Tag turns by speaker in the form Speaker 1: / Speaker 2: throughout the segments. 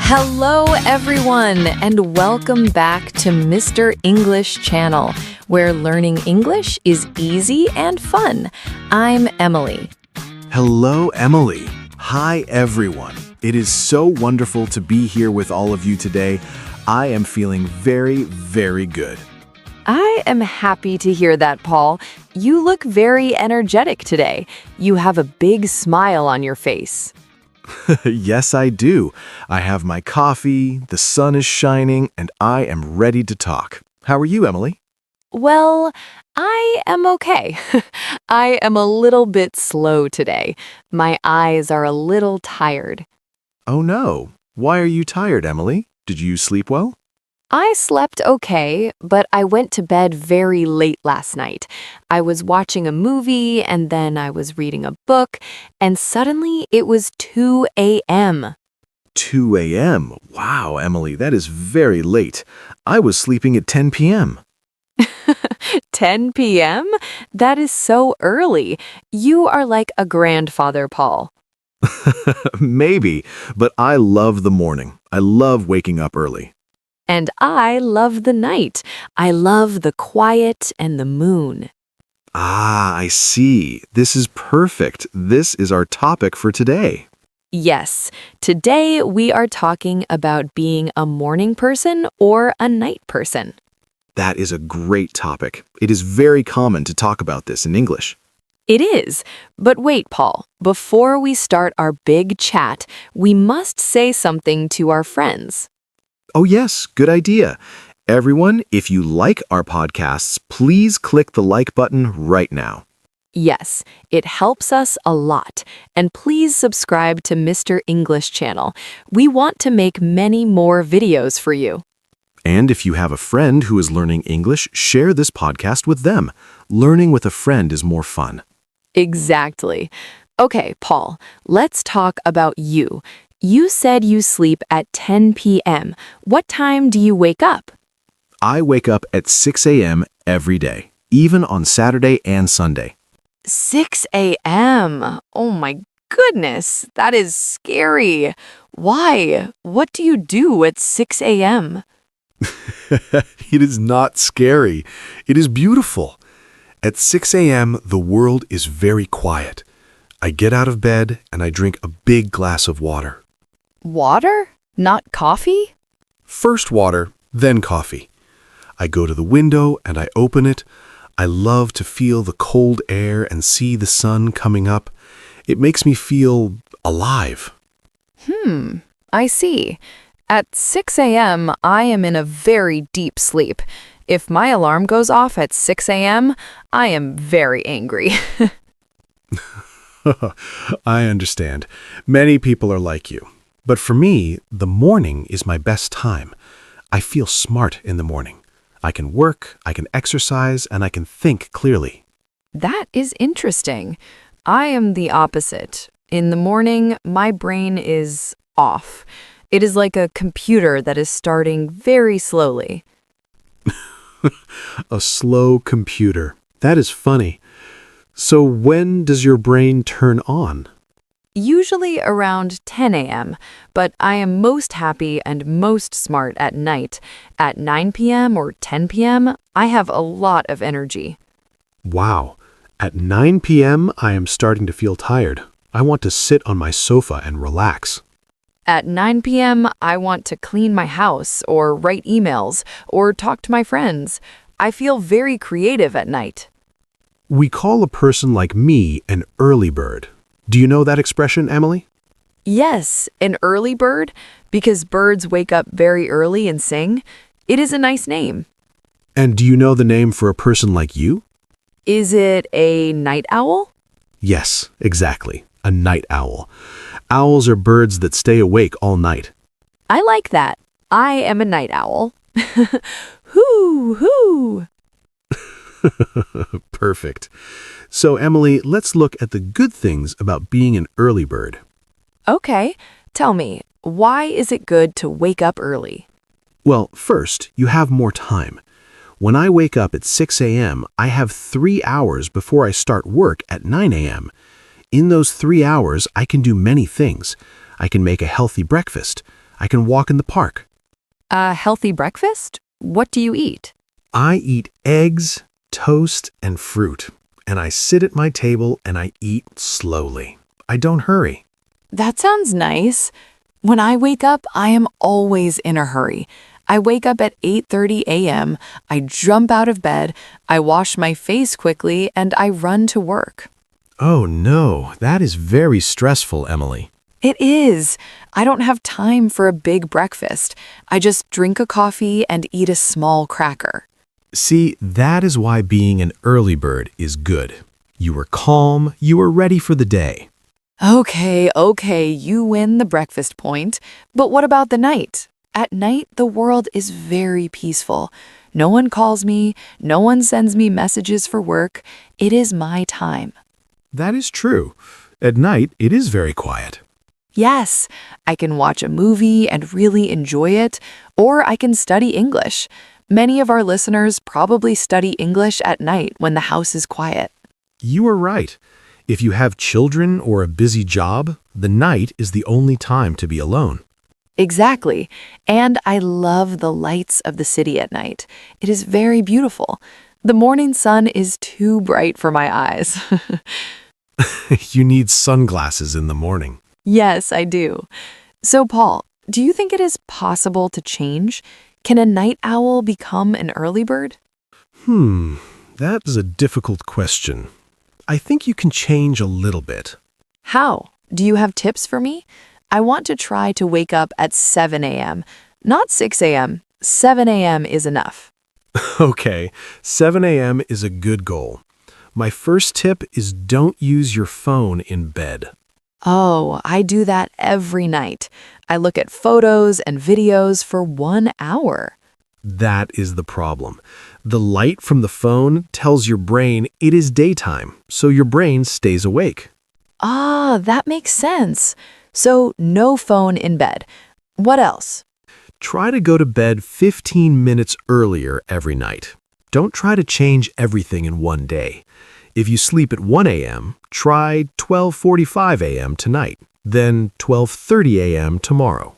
Speaker 1: Hello, everyone, and welcome back to Mr. English Channel, where learning English is easy and fun. I'm Emily.
Speaker 2: Hello, Emily. Hi, everyone. It is so wonderful to be here with all of you today. I am feeling very, very good.
Speaker 1: I am happy to hear that, Paul. You look very energetic today. You have a big smile on your face.
Speaker 2: Yes, I do. I have my coffee, the sun is shining, and I am ready to talk. How are you, Emily?
Speaker 1: Well, I am okay. I am a little bit slow today. My eyes are a little tired.
Speaker 2: Oh no. Why are you tired, Emily? Did you sleep well?
Speaker 1: I slept okay, but I went to bed very late last night. I was watching a movie and then I was reading a book, and suddenly it was 2 a.m.
Speaker 2: 2 a.m. Wow, Emily, that is very late. I was sleeping at 10 p.m.
Speaker 1: 10 p.m.? That is so early. You are like a grandfather, Paul.
Speaker 2: Maybe, but I love the morning. I love waking up early.
Speaker 1: And I love the night. I love the quiet and the moon.
Speaker 2: Ah, I see. This is perfect. This is our topic for today.
Speaker 1: Yes, today we are talking about being a morning person or a night person.
Speaker 2: That is a great topic. It is very common to talk about this in English.
Speaker 1: It is. But wait, Paul, before we start our big chat, we must say something to our friends.
Speaker 2: Oh yes, good idea. Everyone, if you like our podcasts, please click the like button right now.
Speaker 1: Yes, it helps us a lot. And please subscribe to Mr. English Channel. We want to make many more videos for you.
Speaker 2: And if you have a friend who is learning English, share this podcast with them. Learning with a friend is more fun.
Speaker 1: Exactly. Okay, Paul, let's talk about you. You said you sleep at 10 p.m. What time do you wake up?
Speaker 2: I wake up at 6 a.m. every day, even on Saturday and Sunday.
Speaker 1: 6 a.m. Oh my goodness, that is scary. Why? What do you do at 6 a.m.?
Speaker 2: It is not scary. It is beautiful. At 6 a.m., the world is very quiet. I get out of bed and I drink a big glass of water.
Speaker 1: Water? Not coffee?
Speaker 2: First water, then coffee. I go to the window and I open it. I love to feel the cold air and see the sun coming up. It makes me feel alive.
Speaker 1: I see. At 6 a.m., I am in a very deep sleep. If my alarm goes off at 6 a.m., I am very angry.
Speaker 2: I understand. Many people are like you. But for me, the morning is my best time. I feel smart in the morning. I can work, I can exercise, and I can think clearly.
Speaker 1: That is interesting. I am the opposite. In the morning, my brain is off. It is like a computer that is starting very slowly.
Speaker 2: A slow computer. That is funny. So when does your brain turn on?
Speaker 1: Usually around 10 a.m., but I am most happy and most smart at night. At 9 p.m. or 10 p.m., I have a lot of energy.
Speaker 2: Wow. At 9 p.m., I am starting to feel tired. I want to sit on my sofa and relax.
Speaker 1: At 9 p.m., I want to clean my house or write emails or talk to my friends. I feel very creative at night.
Speaker 2: We call a person like me an early bird. Do you know that expression, Emily?
Speaker 1: Yes, an early bird, because birds wake up very early and sing. It is a nice name.
Speaker 2: And do you know the name for a person like you?
Speaker 1: Is it a night owl?
Speaker 2: Yes, exactly. A night owl. Owls are birds that stay awake all night.
Speaker 1: I like that. I am a night owl. Hoo, hoo.
Speaker 2: Perfect. So, Emily, let's look at the good things about being an early bird.
Speaker 1: Okay, tell me, why is it good to wake up early?
Speaker 2: Well, first, you have more time. When I wake up at 6 a.m., I have 3 hours before I start work at 9 a.m. In those 3 hours, I can do many things. I can make a healthy breakfast. I can walk in the park.
Speaker 1: A healthy breakfast? What do you eat?
Speaker 2: I eat eggs, toast, and fruit. And I sit at my table and I eat slowly. I don't hurry.
Speaker 1: That sounds nice. When I wake up, I am always in a hurry. I wake up at 8:30 a.m., I jump out of bed, I wash my face quickly, and I run to work.
Speaker 2: Oh no, that is very stressful, Emily.
Speaker 1: It is. I don't have time for a big breakfast. I just drink a coffee and eat a small cracker.
Speaker 2: See, that is why being an early bird is good. You are calm, you are ready for the day.
Speaker 1: Okay, you win the breakfast point. But what about the night? At night, the world is very peaceful. No one calls me, no one sends me messages for work. It is my time.
Speaker 2: That is true. At night, it is very quiet.
Speaker 1: Yes, I can watch a movie and really enjoy it, or I can study English. Many of our listeners probably study English at night when the house is quiet.
Speaker 2: You are right. If you have children or a busy job, the night is the only time to be alone.
Speaker 1: Exactly. And I love the lights of the city at night. It is very beautiful. The morning sun is too bright for my eyes.
Speaker 2: You need sunglasses in the morning.
Speaker 1: Yes, I do. So, Paul, do you think it is possible to change? Can a night owl become an early bird?
Speaker 2: That is a difficult question. I think you can change a little bit.
Speaker 1: How? Do you have tips for me? I want to try to wake up at 7 a.m. Not 6 a.m. 7 a.m. is enough.
Speaker 2: Okay, 7 a.m. is a good goal. My first tip is don't use your phone in bed.
Speaker 1: Oh, I do that every night. I look at photos and videos for 1 hour.
Speaker 2: That is the problem. The light from the phone tells your brain it is daytime, so your brain stays awake.
Speaker 1: Ah, that makes sense. So, no phone in bed. What else?
Speaker 2: Try to go to bed 15 minutes earlier every night. Don't try to change everything in one day. If you sleep at 1 a.m., try 12:45 a.m. tonight, then 12:30 a.m. tomorrow.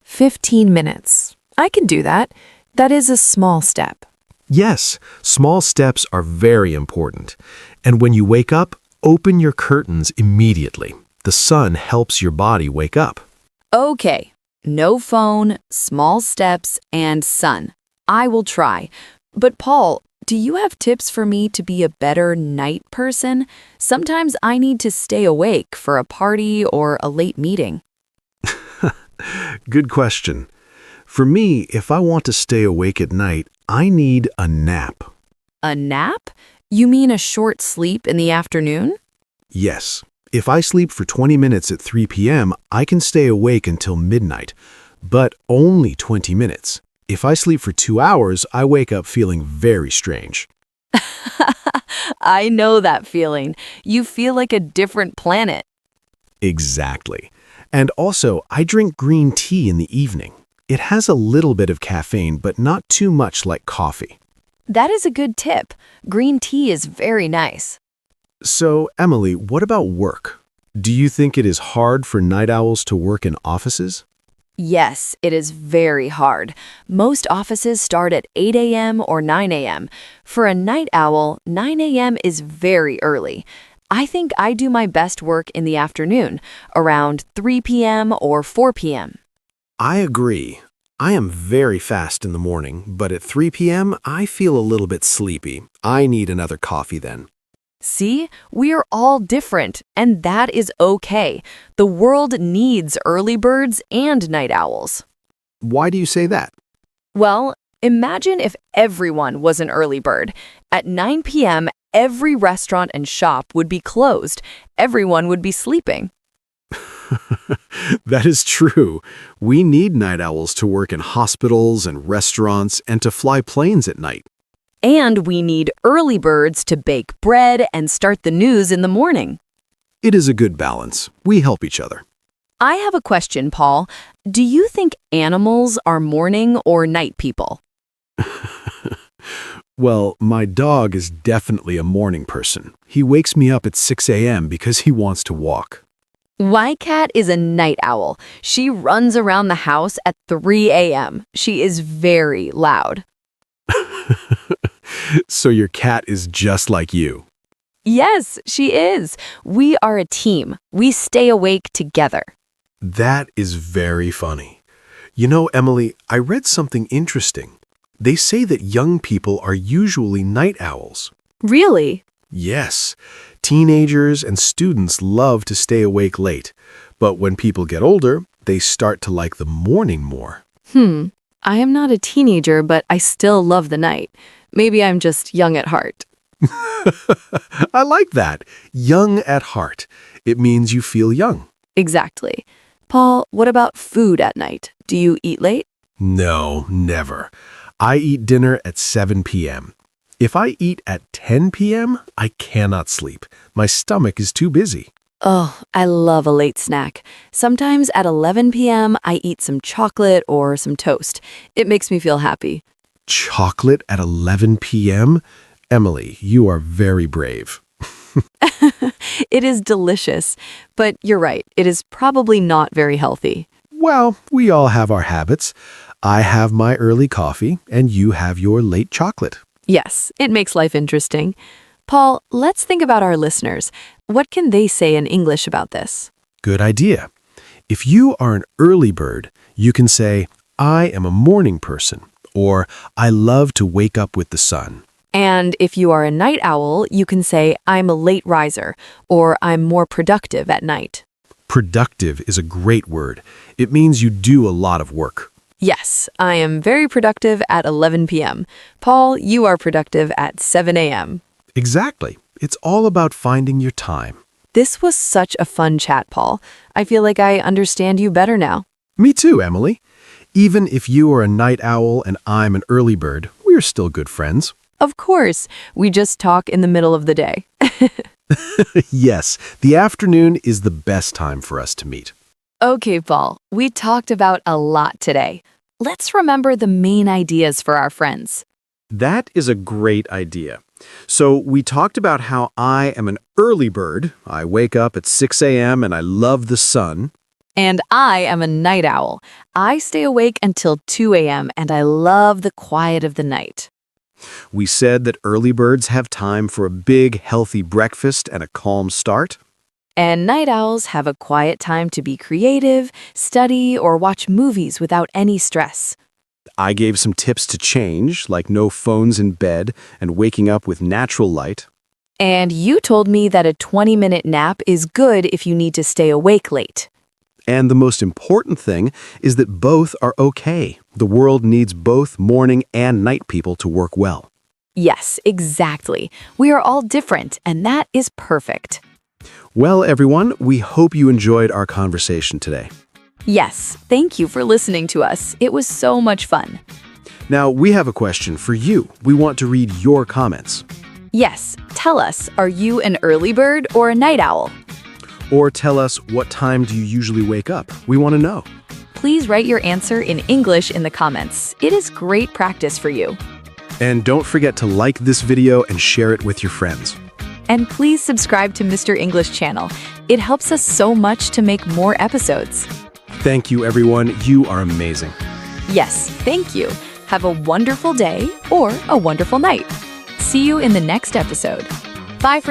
Speaker 1: 15 minutes. I can do that. That is a small step.
Speaker 2: Yes, small steps are very important. And when you wake up, open your curtains immediately. The sun helps your body wake up.
Speaker 1: Okay. No phone, small steps, and sun. I will try. But Paul, do you have tips for me to be a better night person? Sometimes I need to stay awake for a party or a late meeting.
Speaker 2: Good question. For me, if I want to stay awake at night, I need a nap.
Speaker 1: A nap? You mean a short sleep in the afternoon?
Speaker 2: Yes. If I sleep for 20 minutes at 3 p.m., I can stay awake until midnight, but only 20 minutes. If I sleep for 2 hours, I wake up feeling very strange.
Speaker 1: I know that feeling. You feel like a different planet.
Speaker 2: Exactly. And also, I drink green tea in the evening. It has a little bit of caffeine, but not too much like coffee.
Speaker 1: That is a good tip. Green tea is very nice.
Speaker 2: So, Emily, what about work? Do you think it is hard for night owls to work in offices?
Speaker 1: Yes, it is very hard. Most offices start at 8 a.m. or 9 a.m. For a night owl, 9 a.m. is very early. I think I do my best work in the afternoon, around 3 p.m. or 4 p.m.
Speaker 2: I agree. I am very fast in the morning, but at 3 p.m., I feel a little bit sleepy. I need another coffee then.
Speaker 1: See, we are all different, and that is okay. The world needs early birds and night owls.
Speaker 2: Why do you say that?
Speaker 1: Well, imagine if everyone was an early bird. At 9 p.m., every restaurant and shop would be closed. Everyone would be sleeping.
Speaker 2: That is true. We need night owls to work in hospitals and restaurants and to fly planes at night.
Speaker 1: And we need early birds to bake bread and start the news in the morning.
Speaker 2: It is a good balance. We help each other.
Speaker 1: I have a question, Paul. Do you think animals are morning or night people?
Speaker 2: Well, my dog is definitely a morning person. He wakes me up at 6 a.m. because he wants to walk.
Speaker 1: My cat is a night owl. She runs around the house at 3 a.m. She is very loud.
Speaker 2: So your cat is just like you.
Speaker 1: Yes, she is. We are a team. We stay awake together.
Speaker 2: That is very funny. You know, Emily, I read something interesting. They say that young people are usually night owls.
Speaker 1: Really?
Speaker 2: Yes, teenagers and students love to stay awake late. But when people get older, they start to like the morning more.
Speaker 1: I am not a teenager, but I still love the night. Maybe I'm just young at heart.
Speaker 2: I like that. Young at heart. It means you feel young.
Speaker 1: Exactly. Paul, what about food at night? Do you eat late?
Speaker 2: No, never. I eat dinner at 7 p.m. If I eat at 10 p.m., I cannot sleep. My stomach is too busy.
Speaker 1: Oh, I love a late snack. Sometimes at 11 p.m., I eat some chocolate or some toast. It makes me feel happy.
Speaker 2: Chocolate at 11 p.m.? Emily, you are very brave.
Speaker 1: It is delicious, but you're right, it is probably not very healthy.
Speaker 2: Well, we all have our habits. I have my early coffee, and you have your late chocolate.
Speaker 1: Yes, it makes life interesting. Paul, let's think about our listeners. What can they say in English about this?
Speaker 2: Good idea. If you are an early bird, you can say, I am a morning person, or I love to wake up with the sun.
Speaker 1: And if you are a night owl, you can say, I'm a late riser, or I'm more productive at night.
Speaker 2: Productive is a great word. It means you do a lot of work.
Speaker 1: Yes, I am very productive at 11 p.m. Paul, you are productive at 7 a.m.
Speaker 2: Exactly. It's all about finding your time.
Speaker 1: This was such a fun chat, Paul. I feel like I understand you better now.
Speaker 2: Me too, Emily. Even if you are a night owl and I'm an early bird, we're still good friends.
Speaker 1: Of course, we just talk in the middle of the day.
Speaker 2: Yes, the afternoon is the best time for us to meet.
Speaker 1: Okay, Paul, we talked about a lot today. Let's remember the main ideas for our friends.
Speaker 2: That is a great idea. So we talked about how I am an early bird. I wake up at 6 a.m. and I love the sun.
Speaker 1: And I am a night owl. I stay awake until 2 a.m. and I love the quiet of the night.
Speaker 2: We said that early birds have time for a big, healthy breakfast and a calm start.
Speaker 1: And night owls have a quiet time to be creative, study, or watch movies without any stress.
Speaker 2: I gave some tips to change, like no phones in bed and waking up with natural light.
Speaker 1: And you told me that a 20-minute nap is good if you need to stay awake late.
Speaker 2: And the most important thing is that both are okay. The world needs both morning and night people to work well.
Speaker 1: Yes, exactly. We are all different, and that is perfect.
Speaker 2: Well, everyone, we hope you enjoyed our conversation today.
Speaker 1: Yes, thank you for listening to us. It was so much fun.
Speaker 2: Now, we have a question for you. We want to read your comments.
Speaker 1: Yes, tell us, are you an early bird or a night owl?
Speaker 2: Or tell us, what time do you usually wake up? We want to know.
Speaker 1: Please write your answer in English in the comments. It is great practice for you.
Speaker 2: And don't forget to like this video and share it with your friends.
Speaker 1: And please subscribe to Mr. English channel. It helps us so much to make more episodes.
Speaker 2: Thank you, everyone. You are amazing.
Speaker 1: Yes, thank you. Have a wonderful day or a wonderful night. See you in the next episode. Bye for now.